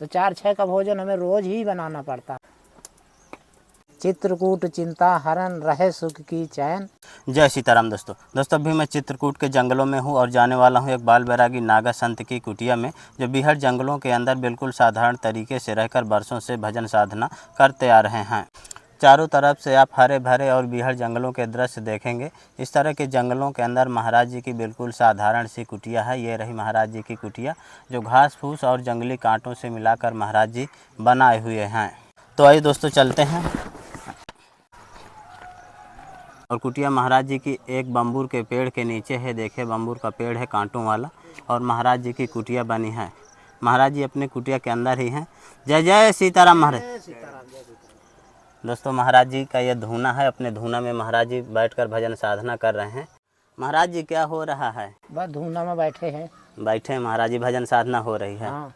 तो 4-6 का भोजन हमें रोज ही बनाना पड़ता। चित्रकूट चिंता हरण रहे सुख की चैन। जय सीताराम दोस्तों अभी मैं चित्रकूट के जंगलों में हूँ और जाने वाला हूँ एक बाल बैरागी नागा संत की कुटिया में, जो बीहड़ जंगलों के अंदर बिल्कुल साधारण तरीके से रहकर बरसों से भजन साधना करते आ रहे हैं। चारों तरफ से आप हरे भरे और बीहड़ जंगलों के दृश्य देखेंगे। इस तरह के जंगलों के अंदर महाराज जी की बिल्कुल साधारण सी कुटिया है। ये रही महाराज जी की कुटिया, जो घास फूस और जंगली कांटों से मिलाकर महाराज जी बनाए हुए हैं। तो आइए दोस्तों चलते हैं। और कुटिया महाराज जी की एक बम्बूर के पेड़ के नीचे है। देखिए बम्बूर का पेड़ है कांटों वाला, और महाराज जी की कुटिया बनी है। महाराज जी अपने कुटिया के अंदर ही हैं। जय जय सीताराम महाराज। दोस्तों महाराज जी का ये धूना है। अपने धूना में महाराज जी बैठकर भजन साधना कर रहे हैं। महाराज जी क्या हो रहा है? बस धूना में बैठे हैं। बैठे हैं महाराज जी, भजन साधना हो रही है। हाँ।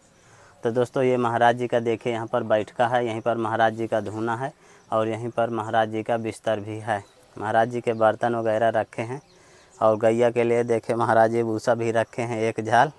तो दोस्तों ये महाराज जी का देखिए यहाँ पर बैठका है, यहीं पर महाराज जी का धूना है, और यहीं पर महाराज जी का बिस्तर भी है। महाराज जी के बर्तन वगैरह रखे हैं, और गैया के लिए देखे महाराज जी भूसा भी रखे हैं, एक झाल।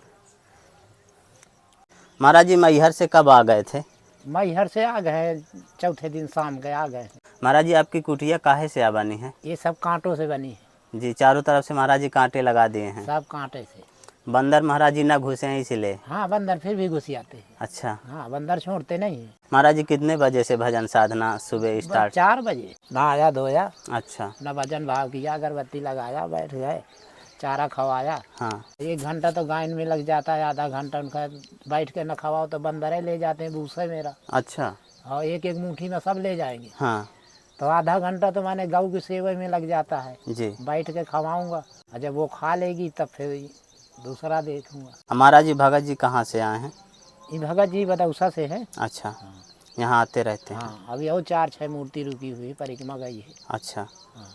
महाराज जी मैहर से कब आ गए थे? मैहर से आ गए, चौथे दिन शाम के आ गए। महाराज जी आपकी कुटिया काहे से बनी है? ये सब कांटों से बनी है जी, चारों तरफ से महाराज जी कांटे लगा दिए हैं। सब कांटे से। बंदर महाराज जी ना घुसे हैं इसलिए? हाँ, बंदर फिर भी घुस आते हैं। अच्छा। हाँ, बंदर छोड़ते नहीं है। महाराज जी कितने बजे से भजन साधना सुबह स्टार्ट? 4 बजे नहाया धोया, अच्छा। न भजन भाव किया, अगरबत्ती लगाया, बैठ गए, चारा खवाया। हाँ। 1 घंटा तो गायन में लग जाता है, आधा घंटा उनका बैठ के न खवाओ तो बंदरे ले जाते हैं भूसा मेरा। अच्छा। और एक एक मुट्ठी में सब ले जाएंगे। हाँ तो आधा घंटा तो मैंने गऊ की सेवा में लग जाता है। जी। बैठ के खवाऊंगा, और जब वो खा लेगी तब फिर दूसरा देखूंगा। महाराज जी भगत जी कहाँ से आए हैं? ये भगत जी बदौसा से है। अच्छा। यहाँ आते रहते हैं? हाँ, अभी और 4-6 मूर्ति रुकी हुई परिक्रमा गई है। अच्छा।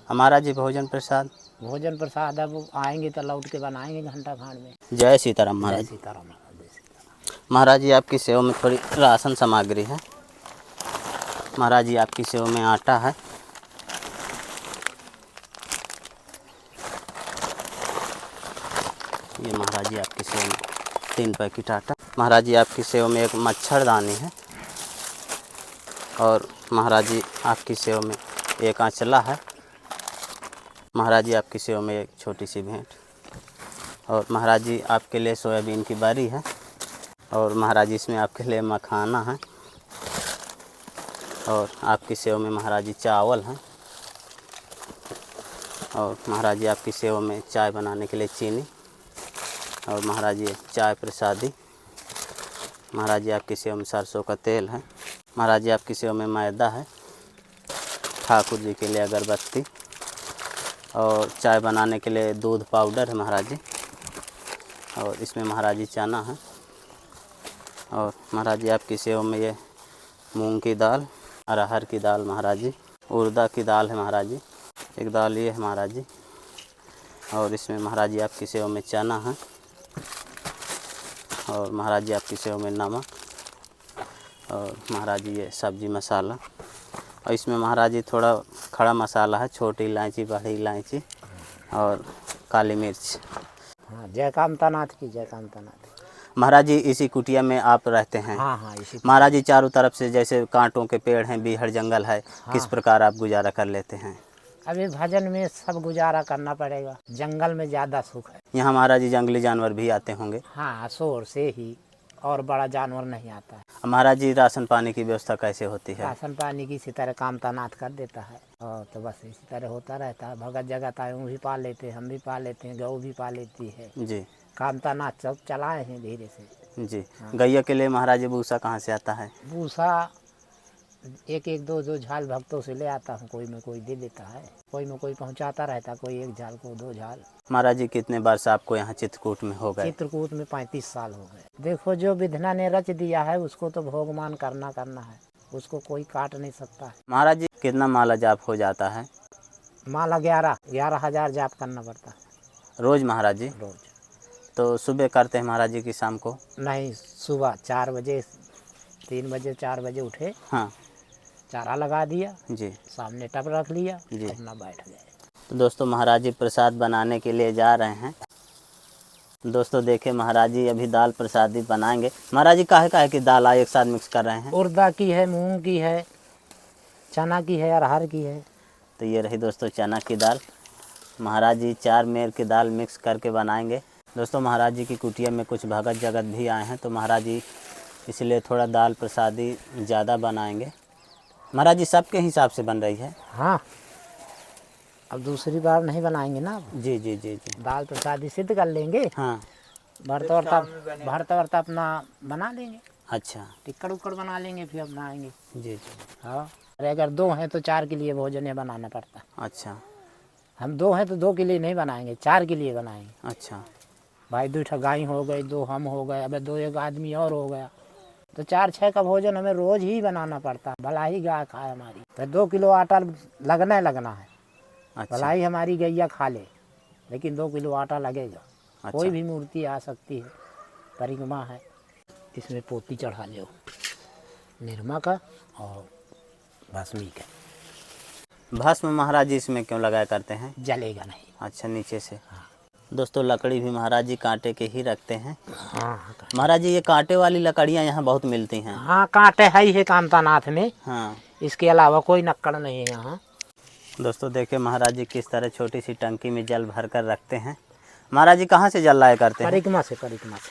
हमारा जी भोजन प्रसाद? भोजन प्रसाद अब आएंगे तो लौट के बनाएंगे घंटा खान में। जय सीताराम महाराज। सीताराम। महाराज जी आपकी सेवा में थोड़ी राशन सामग्री है। महाराज जी आपकी सेवा में आटा है। ये महाराज जी आपकी सेवा में 3 पैकेट आटा। महाराज जी आपकी सेवा में एक मच्छरदानी है, और महाराज जी आपकी सेवा में एक आंचला है। महाराज जी आपकी सेवा में एक छोटी सी भेंट, और महाराज जी आपके लिए सोयाबीन की बारी है, और महाराज जी इसमें आपके लिए मखाना है, और आपकी सेवा में महाराज जी चावल हैं, और महाराज जी आपकी सेवा में चाय बनाने के लिए चीनी, और महाराज जी चाय प्रसादी। महाराज जी आपकी सेवा में सरसों का तेल है। महाराज जी आपकी सेवा में मैदा है। ठाकुर जी के लिए अगरबत्ती, और चाय बनाने के लिए दूध पाउडर है महाराज जी, और इसमें महाराज जी चना है, और महाराज जी आपकी सेवा में ये मूंग की दाल, अरहर की दाल महाराज जी, उड़दा की दाल है महाराज जी, एक दाल ये है महाराज जी, और इसमें महाराज जी आपकी सेवा में चना है, और महाराज जी आपकी सेवा में नमक, और महाराज जी ये सब्जी मसाला, और इसमें महाराज जी थोड़ा खड़ा मसाला है, छोटी इलायची, बड़ी इलायची, और काली मिर्च। हाँ, जय कामतानाथ की, जय कामतानाथ। महाराज जी इसी कुटिया में आप रहते हैं? हाँ हाँ, इसी। महाराज जी चारों तरफ से जैसे कांटों के पेड़ हैं, बीहड़ जंगल है, किस प्रकार आप गुजारा कर लेते हैं? अभी भजन में सब गुजारा करना पड़ेगा, जंगल में ज्यादा सुख है। यहाँ महाराज जी जंगली जानवर भी आते होंगे? हाँ, शोर से ही, और बड़ा जानवर नहीं आता है। महाराज जी राशन पानी की व्यवस्था कैसे होती है? राशन पानी की इसी तरह कामतानाथ कर देता है, और तो बस इसी तरह होता रहता है। भगत जगत आए भी पाल लेते हैं, हम भी पाल लेते हैं, गौ भी पाल लेती है जी। कामतानाथ सब चलाए हैं धीरे से। जी। गैया के लिए महाराज जी भूसा कहाँ से आता है? भूसा 1-1, 2-2 झाल भक्तों से ले आता हूँ, कोई में कोई दे देता है, कोई में कोई पहुँचाता रहता, कोई 1 झाल को 2 झाल। महाराज जी कितने वर्ष आपको यहाँ चित्रकूट में हो गए? चित्रकूट में 35 साल हो गए। देखो, जो विधना ने रच दिया है उसको तो भोगमान करना है, उसको कोई काट नहीं सकता है। महाराज जी कितना माला जाप हो जाता है? माला 11,000 जाप करना पड़ता है रोज महाराज जी? रोज। तो सुबह करते हैं महाराज जी की शाम को? नहीं, सुबह 4 बजे, 3 बजे 4 बजे उठे। हाँ। चारा लगा दिया जी। सामने टब रख लिया जी। अपना बैठ गए। तो दोस्तों महाराज जी प्रसाद बनाने के लिए जा रहे हैं। दोस्तों देखिए महाराज जी अभी दाल प्रसादी बनाएंगे। महाराज जी काहे की दाल एक साथ मिक्स कर रहे हैं? उड़दा की है, मूंग की है, चना की है, अरहर की है। तो ये रही दोस्तों चना की दाल। महाराज जी 4 मेर की दाल मिक्स करके बनाएंगे। दोस्तों महाराज जी की कुटिया में कुछ भगत जगत भी आए हैं, तो महाराज जी इसलिए थोड़ा दाल प्रसादी ज़्यादा बनाएंगे। महाराज जी सबके हिसाब से बन रही है? हाँ, अब दूसरी बार नहीं बनाएंगे ना। जी जी जी जी। दाल प्रसादी सिद्ध कर लेंगे, हाँ। भरता वर्ता अपना बना लेंगे। अच्छा। टिक्कड़ उक्कड़ बना लेंगे, फिर बनाएंगे। जी जी। हाँ, अरे अगर 2 हैं तो 4 के लिए भोजन ये बनाना पड़ता। अच्छा। हम 2 हैं तो 2 के लिए नहीं बनाएंगे, 4 के लिए बनाएंगे। अच्छा। भाई 2 ठगाई हो गई, 2 हम हो गए, अब 2 एक आदमी और हो गया, तो 4-6 का भोजन हमें रोज ही बनाना पड़ता, भला ही गाय खाए हमारी। तो 2 किलो आटा लगना है। अच्छा। भला ही हमारी गैया खा ले, लेकिन 2 किलो आटा लगेगा। अच्छा। कोई भी मूर्ति आ सकती है, परिक्रमा है, इसमें पोती चढ़ा लो निर्मा का और भस्मी का। भस्म महाराज जी इसमें क्यों लगाया करते हैं? जलेगा नहीं। अच्छा, नीचे से। दोस्तों लकड़ी भी महाराज जी कांटे के ही रखते हैं। हाँ, महाराज जी ये कांटे वाली लकड़ियाँ यहाँ बहुत मिलती हैं। हाँ, कांटे है ही है कामतानाथ में। हाँ, इसके अलावा कोई नक्कड़ नहीं है यहाँ। दोस्तों देखिए महाराज जी किस तरह छोटी सी टंकी में जल भर कर रखते हैं। महाराज जी कहाँ से जल लाया करते हैं? परिक्रमा से।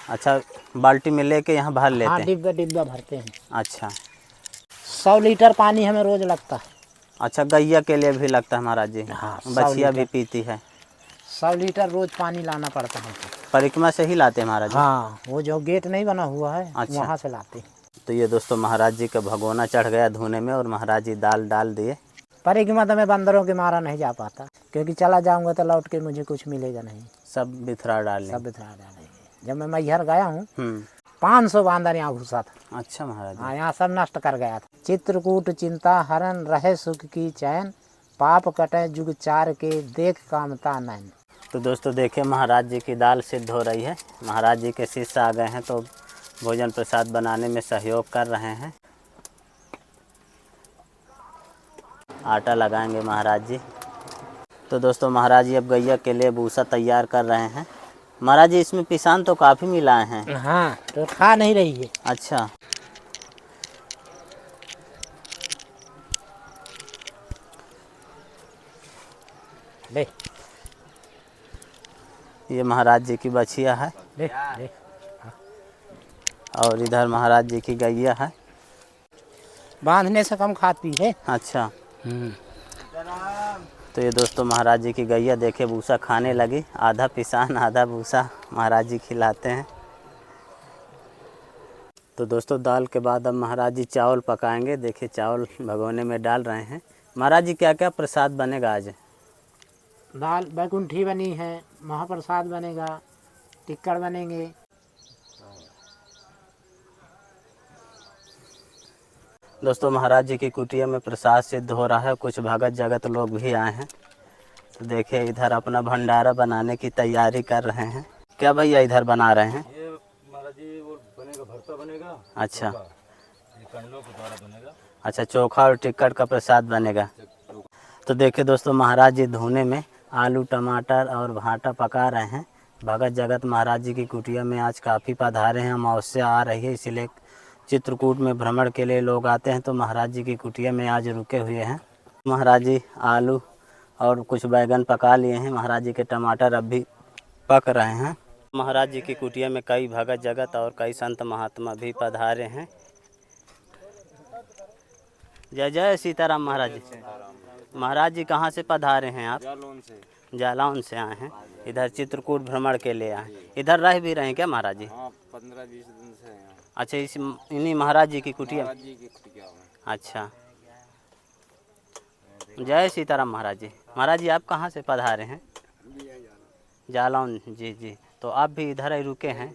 अच्छा, बाल्टी में लेके यहाँ भर लेते हाँ, हैं? डिब्बा भरते हैं। अच्छा। 100 लीटर पानी हमें रोज लगता है। अच्छा, गैया के लिए भी लगता है महाराज जी? हाँ, 100 बछिया भी लीटर। पीती है? 100 लीटर रोज पानी लाना पड़ता है हमको। परिक्रमा से ही लाते हैं महाराज जी? हाँ, वो जो गेट नहीं बना हुआ है, अच्छा। वहाँ से लाते हैं। तो ये दोस्तों महाराज जी का भगोना चढ़ गया धोने में और महाराज जी दाल डाल दिए। परिक्रमा तो मैं बंदरों के मारा नहीं जा पाता, क्योंकि चला जाऊंगा तो लौट के मुझे कुछ मिलेगा नहीं। सब बिथरा डाल सब बिथरा डालेंगे। जब मैं मैहर गया हूँ, 500 500 बांदर यहाँ घुसा था। अच्छा महाराज जी। हाँ, यहाँ सब नष्ट कर गया था। चित्रकूट चिंता हरण रहे सुख की चैन, पाप कटे जुग 4 के देख कामता नैन। तो दोस्तों देखिए महाराज जी की दाल सिद्ध हो रही है। महाराज जी के शिष्य आ गए हैं, तो भोजन प्रसाद बनाने में सहयोग कर रहे हैं। आटा लगाएंगे महाराज जी। तो दोस्तों महाराज जी अब गैया के लिए भूसा तैयार कर रहे हैं। महाराज जी इसमें पिसान तो काफ़ी मिलाए हैं। हाँ, तो खा नहीं रही है। अच्छा। ले ये महाराज जी की बछिया है ले। और इधर महाराज जी की गैया है। बांधने से कम खाती है। अच्छा। तो ये दोस्तों महाराज जी की गैया देखिए भूसा खाने लगी। आधा पिसान आधा भूसा महाराज जी खिलाते हैं। तो दोस्तों दाल के बाद अब महाराज जी चावल पकाएंगे। देखिए चावल भगोने में डाल रहे हैं। महाराज जी क्या क्या प्रसाद बनेगा आज? दाल बैकुंठी बनी है, महाप्रसाद बनेगा, टिक्कड़ बनेंगे। दोस्तों महाराज जी की कुटिया में प्रसाद सिद्ध हो रहा है। कुछ भगत जगत लोग भी आए हैं। तो देखिए इधर अपना भंडारा बनाने की तैयारी कर रहे हैं। क्या भैया इधर बना रहे हैं? ये महाराज जी वो बनेगा, भरता बनेगा। अच्छा। ये कंडों के द्वारा बनेगा। अच्छा, चोखा और टिक्कड़ का प्रसाद बनेगा। तो देखिए दोस्तों महाराज जी धुने में आलू टमाटर और भाटा पका रहे हैं। भगत जगत महाराज जी की कुटिया में आज काफ़ी पधारे हैं। अमावस्या आ रही है, इसीलिए चित्रकूट में भ्रमण के लिए लोग आते हैं, तो महाराज जी की कुटिया में आज रुके हुए हैं। महाराज जी आलू और कुछ बैगन पका लिए हैं। महाराज जी के टमाटर अब भी पक रहे हैं। महाराज जी की कुटिया में कई भगत जगत और कई संत महात्मा भी पधारे हैं। जय जय सीताराम महाराज जी। महाराज जी कहाँ से पधारे हैं आप? जालौन से आए हैं। इधर चित्रकूट भ्रमण के लिए आए। इधर रह भी रहे हैं क्या महाराज जी? हाँ, 15-20 दिन से हैं। अच्छा, इस इन्हीं महाराज जी की कुटिया? महाराज जी की कुटिया में। अच्छा, जय सीताराम महाराज जी। महाराज जी आप कहाँ से पधारे हैं? जालौन। जी जी। तो आप भी इधर ही रुके हैं?